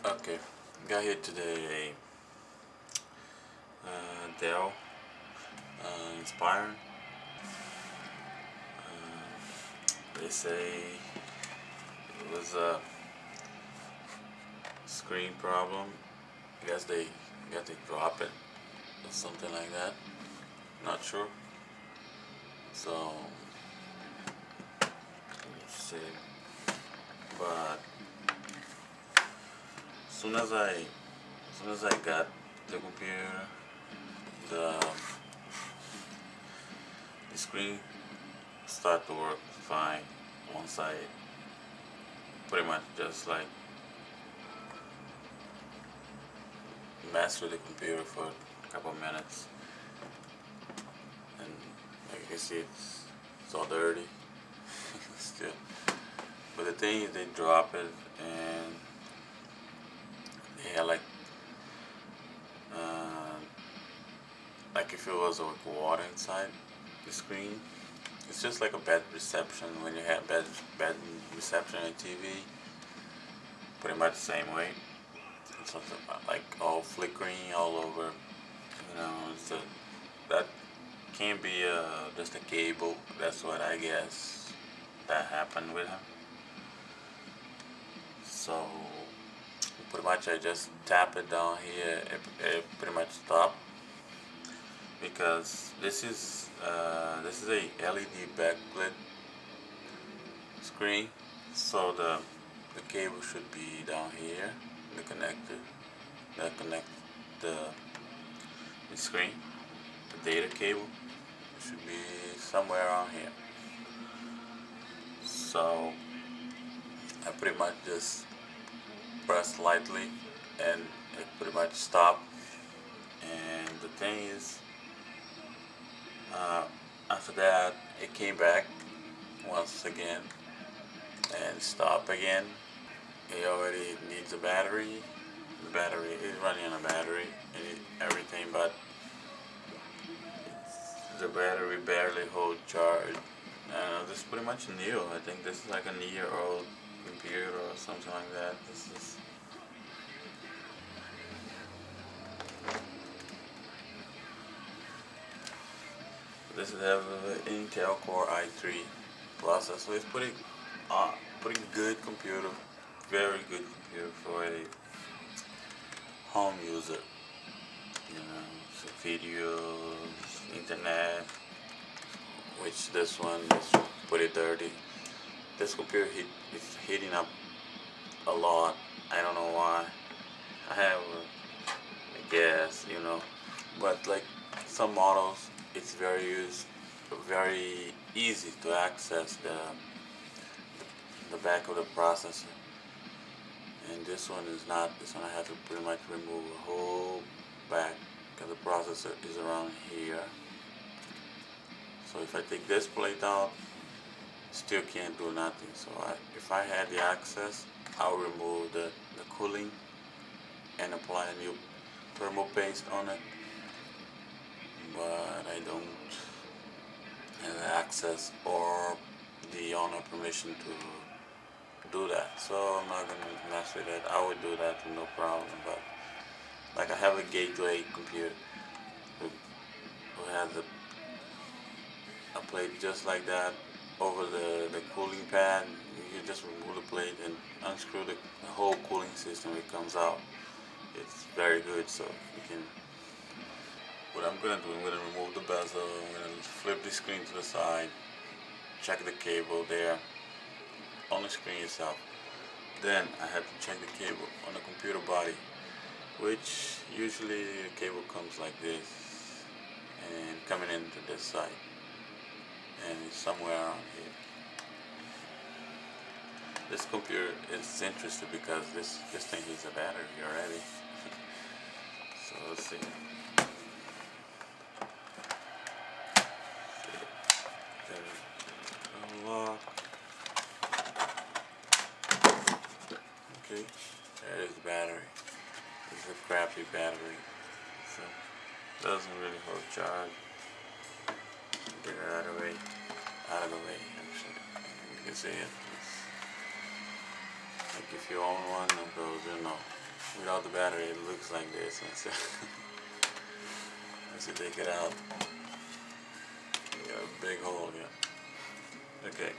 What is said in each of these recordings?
Okay, got here today a Dell Inspiron. They say it was a screen problem. I guess they drop it or something like that. Not sure. So let's see. But as soon as I got the computer, the the screen started to work fine once I pretty much just like messed with the computer for a couple of minutes, and like you can see it's all dirty still. But the thing is, they drop it and they had like if it was like water inside the screen. It's just like a bad reception when you have bad reception on TV. Pretty much the same way. It's something like all flickering all over. That can't be just a cable. That's what I guess that happened with him. So pretty much I just tap it down here. It pretty much stopped because this is a LED backlit screen. So the cable should be down here, the connector that connects the screen. The data cable should be somewhere around here. So I pretty much just press lightly and it pretty much stopped. And the thing is, after that it came back once again and stopped again. It already needs a battery. The battery is running on a battery and everything, but the battery barely holds charge. This is pretty much new. I think this is like a year-old computer or something like that. This is have an Intel Core i3 processor. So it's pretty good computer, very good computer for a home user. So videos, internet. Which this one is pretty dirty. This computer is heating up a lot. I don't know why. I have a guess, but like some models, it's very easy to access the back of the processor, and this one is not. This one I have to pretty much remove the whole back because the processor is around here. So if I take this plate out, still can't do nothing. So if I had the access, I'll remove the cooling and apply a new thermal paste on it. But I don't have access or the owner permission to do that. So I'm not gonna mess with it. I would do that no problem. But like I have a gateway computer who has a plate just like that over the cooling pad. You just remove the plate and unscrew the whole cooling system. It comes out. It's very good. So you can. What I'm gonna do, I'm gonna remove the bezel. I'm gonna flip the screen to the side. Check the cable there on the screen itself. Then I have to check the cable on the computer body, which usually the cable comes like this and coming into this side. And it's somewhere around here. This computer is interesting because this thing needs a battery already. So let's see. Unlock. Okay, there is the battery. This is a crappy battery, so it doesn't really hold charge. Get it out of the way. Actually, you can see it. Like if you own one of those, without the battery it looks like this. Once you take it out, you got a big hole here. Okay,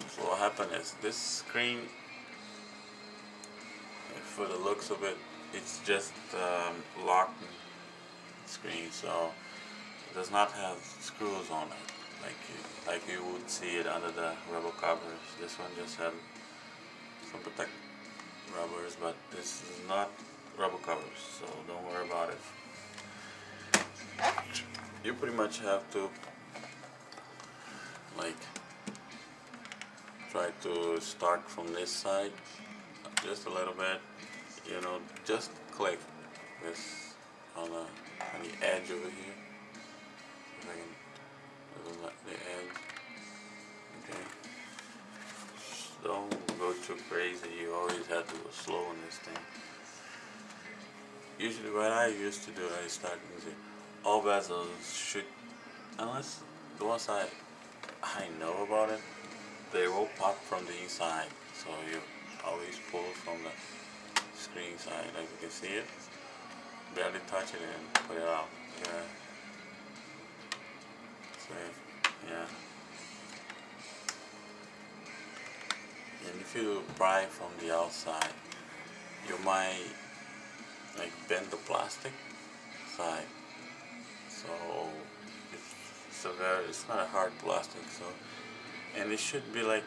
so what happened is this screen, for the looks of it, it's just locked screen, so it does not have screws on it like you would see it under the rubber covers. This one just had some protect rubbers, but this is not rubber covers, so don't worry about it. You pretty much have to like try to start from this side just a little bit, you know, just click this on the edge over here. If I can the edge. Okay. Don't go too crazy. You always have to go slow on this thing. Usually what I used to do, I start using all bezels should, unless the ones I know about it, they will pop from the inside. So you always pull from the screen side, like you can see it. Barely touch it and put it out. Yeah. So, yeah. And if you pry from the outside, you might like bend the plastic side. So it's not a hard plastic. So, and it should be like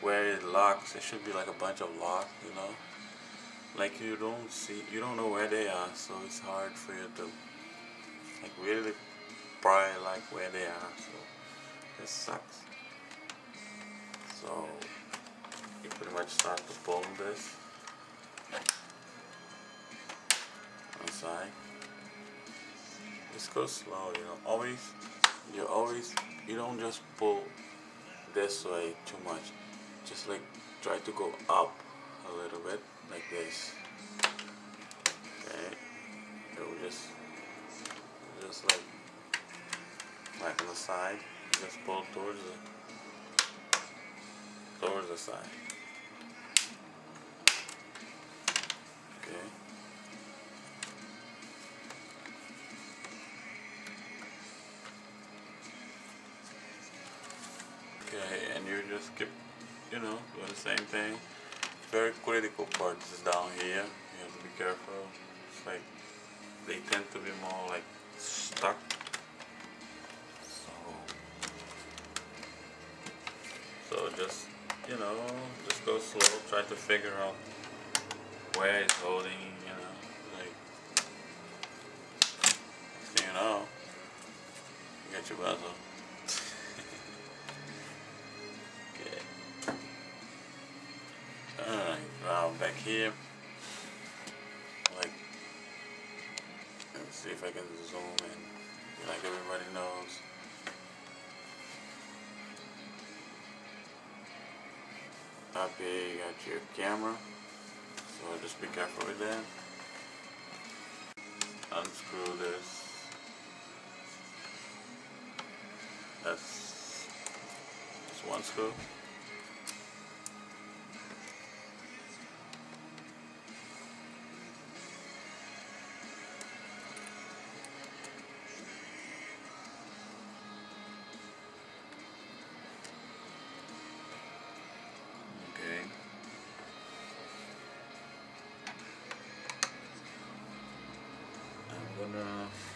where it locks. It should be like a bunch of locks, you know. Like you don't know where they are, so it's hard for you to like really pry like where they are. So this sucks. So you pretty much start to pull this inside. Just go slow, you know. You don't just pull this way too much. Just like try to go up a little bit, like this. Okay. It will just like on the side. Just pull towards the side. Okay. Okay, and you just keep, you know, doing the same thing. Very critical part is down here. You have to be careful. It's like they tend to be more like stuck. So just, you know, just go slow. Try to figure out where it's holding. You know, like next thing you know, you got your bezel. Alright, now back here, like, let's see if I can zoom in, like everybody knows. Up here you got your camera, so just be careful with that. Unscrew this. That's one screw.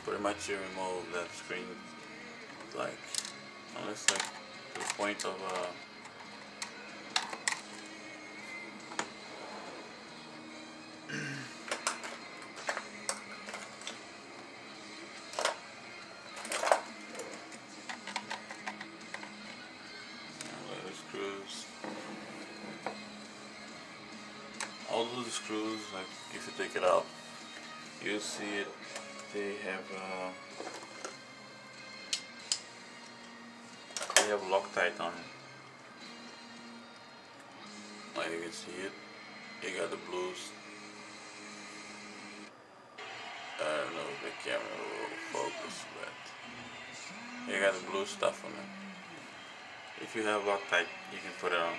Pretty much you remove that screen, like, unless like to the point of little screws. All those screws, like if you take it out, you see it. They have Loctite on it. Like you can see it. You got the blues. I don't know if the camera will focus, but you got the blue stuff on it. If you have Loctite, you can put it on,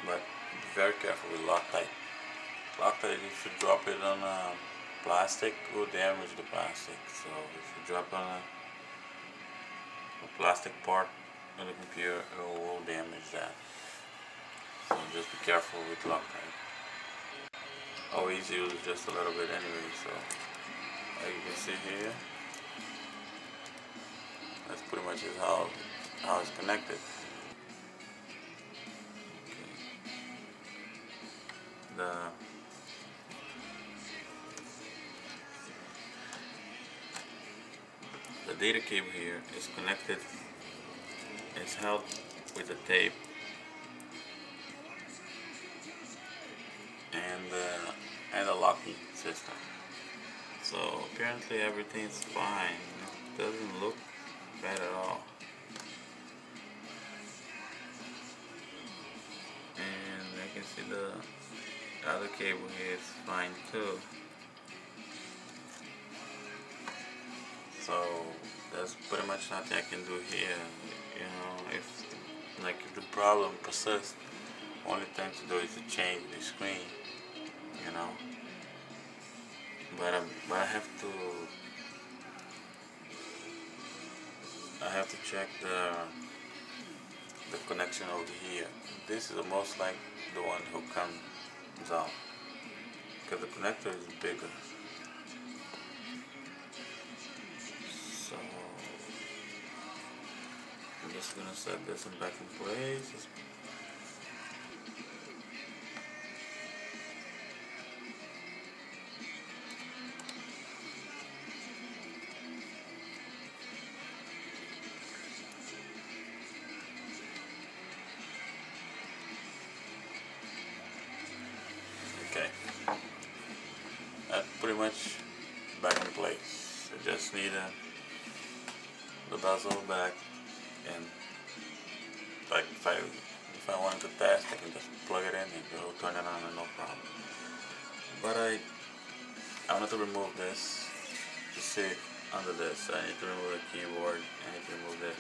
but be very careful with Loctite. Loctite, if you drop it on plastic, will damage the plastic. So if you drop on a plastic part on the computer, it will damage that. So just be careful with Loctite. Always use just a little bit anyway. So as you can see here, that's pretty much is how it's connected. Okay. The data cable here is connected. It's held with a tape and a locking system. So apparently everything's fine. It doesn't look bad at all. And I can see the other cable here is fine too. So there's pretty much nothing I can do here. You know, if the problem persists, only thing to do is to change the screen. You know, but I have to check the connection over here. This is most like the one who comes out because the connector is bigger. So I'm just gonna set this one back in place. Okay, that's pretty much back in place. I just need the bezel back, and like if I wanted to test, I can just plug it in and it will turn it on and no problem. But I wanted to remove this. You see under this, I need to remove the keyboard. I need to remove this.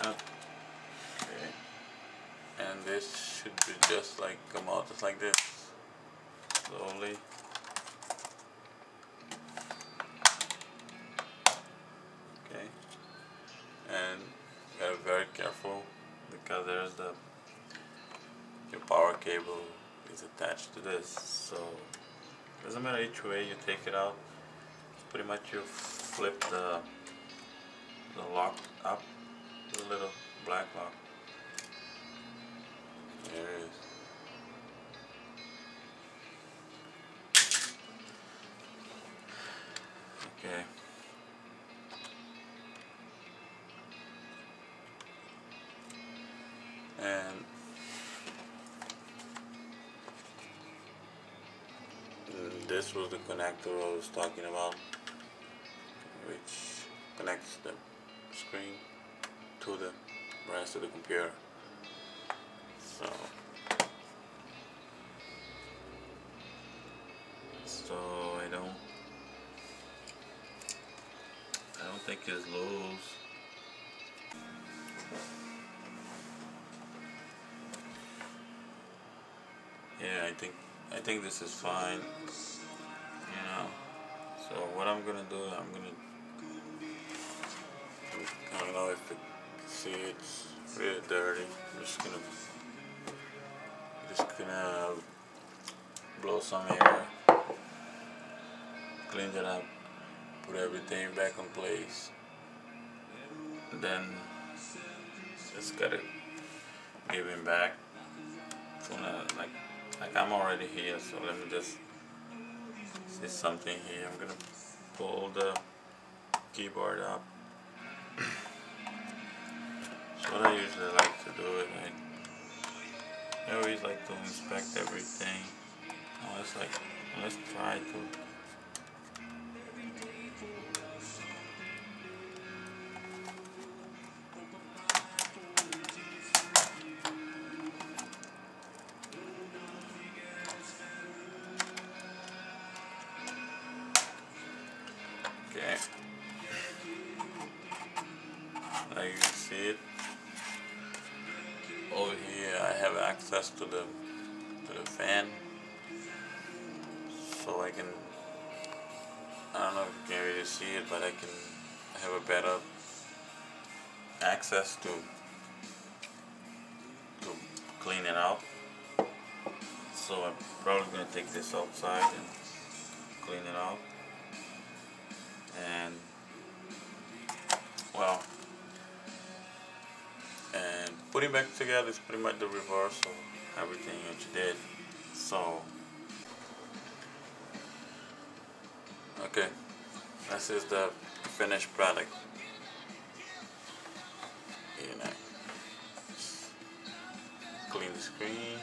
Okay, and this should be just like come out just like this, slowly. Okay, and you gotta be very careful because there's your power cable is attached to this, so it doesn't matter which way you take it out. Pretty much you flip the lock up, the little black lock. There it is. Okay. And this was the connector I was talking about, which connects the screen to the rest of the computer. So I don't think it's loose. Yeah, I think this is fine. You know. So what I'm gonna do, I don't know if you see it's really dirty. I'm just gonna blow some air, clean it up, put everything back in place. And then just gotta give him back. So like I'm already here, so let me just see something here. I'm gonna pull the keyboard up. So what I usually like to do is I always like to inspect everything. Let's try to. access to the fan, so I can, I don't know if you can really see it, but I can have a better access to clean it out. So I'm probably going to take this outside and clean it out. And well, and putting back together is pretty much the reverse of everything that you did. So okay, this is the finished product. You know, clean the screen.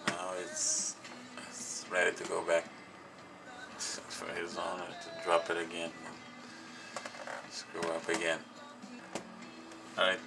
Now it's ready to go back for his owner to drop it again, screw up again. Alright.